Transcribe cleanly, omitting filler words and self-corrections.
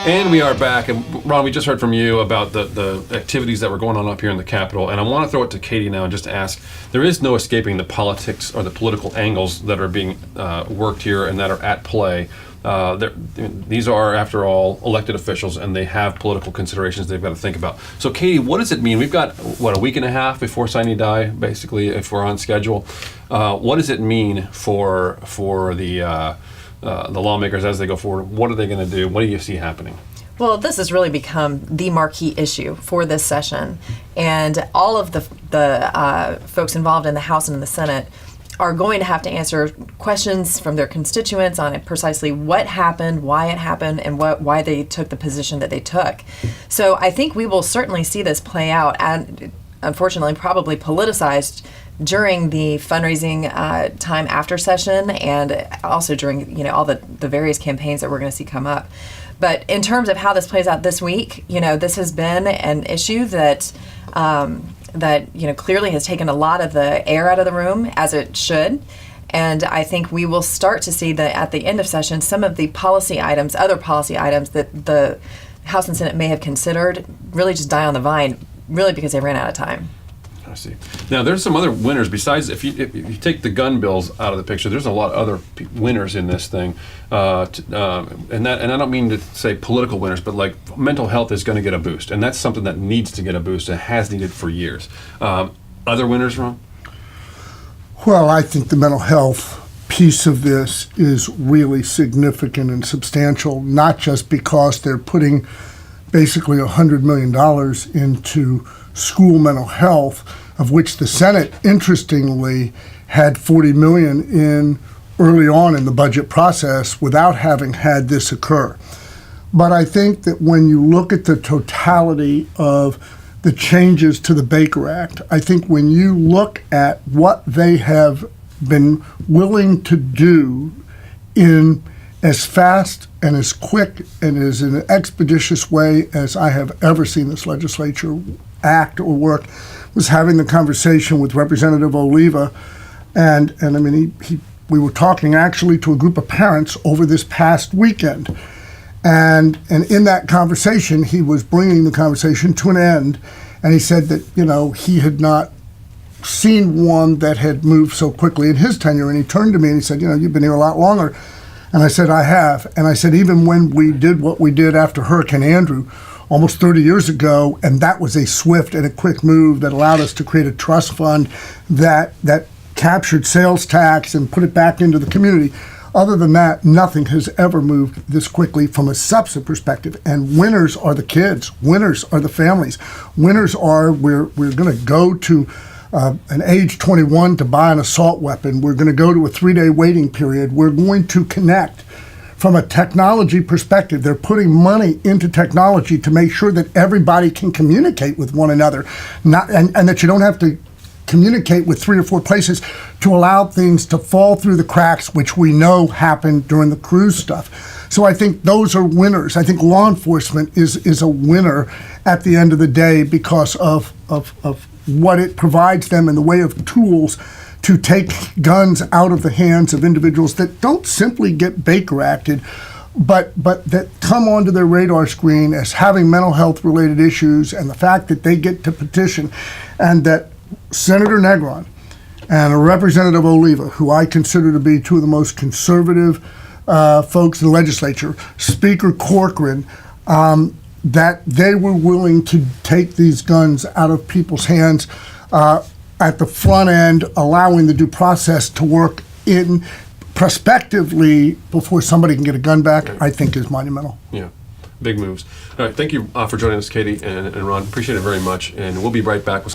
And we are back. And Ron, we just heard from you about the activities that were going on up here in the Capitol. And I want to throw it to Katie now and just ask, there is no escaping the politics or the political angles that are being worked here and that are at play. These are, after all, elected officials, and they have political considerations they've got to think about. So, Katie, what does it mean? We've got, a week and a half before Sine Die, basically, if we're on schedule. What does it mean for the lawmakers as they go forward? What are they going to do? What do you see happening? Well, this has really become the marquee issue for this session, and all of the folks involved in the House and in the Senate are going to have to answer questions from their constituents on precisely what happened, why it happened, and why they took the position that they took. So I think we will certainly see this play out, and unfortunately probably politicized during the fundraising time after session, and also during all the various campaigns that we're going to see come up. But in terms of how this plays out this week, this has been an issue that clearly has taken a lot of the air out of the room, as it should. And I think we will start to see that at the end of session, some of the other policy items that the House and Senate may have considered really just die on the vine, really because they ran out of time. I see. Now, there's some other winners besides, if you take the gun bills out of the picture, there's a lot of other winners in this thing, and I don't mean to say political winners, but like mental health is going to get a boost, and that's something that needs to get a boost and has needed for years. Other winners, Ron? Well, I think the mental health piece of this is really significant and substantial, not just because they're putting basically $100 million into school mental health, of which the Senate, interestingly, had $40 million in early on in the budget process without having had this occur. But I think that when you look at the totality of the changes to the Baker Act, I think when you look at what they have been willing to do in as fast and as quick and as an expeditious way as I have ever seen this legislature act or work, was having the conversation with Representative Oliva, and I mean we were talking actually to a group of parents over this past weekend, and in that conversation he was bringing the conversation to an end, and he said that he had not seen one that had moved so quickly in his tenure, and he turned to me and he said, you've been here a lot longer, and I said, I have, and I said, even when we did what we did after Hurricane Andrew almost 30 years ago, and that was a swift and a quick move that allowed us to create a trust fund that captured sales tax and put it back into the community. Other than that, nothing has ever moved this quickly from a substantive perspective. And winners are the kids. Winners are the families. Winners are, we're going to go to an age 21 to buy an assault weapon. We're going to go to a 3-day waiting period. We're going to connect. From a technology perspective, they're putting money into technology to make sure that everybody can communicate with one another, and that you don't have to communicate with 3 or 4 places to allow things to fall through the cracks, which we know happened during the cruise stuff. So I think those are winners. I think law enforcement is a winner at the end of the day because of what it provides them in the way of tools to take guns out of the hands of individuals that don't simply get Baker Acted, but that come onto their radar screen as having mental health related issues, and the fact that they get to petition, and that Senator Negron and Representative Oliva, who I consider to be 2 of the most conservative folks in the legislature, Speaker Corcoran, that they were willing to take these guns out of people's hands at the front end, allowing the due process to work in prospectively before somebody can get a gun back, right, I think is monumental. Yeah, big moves. All right, thank you for joining us, Katie and Ron. Appreciate it very much, and we'll be right back with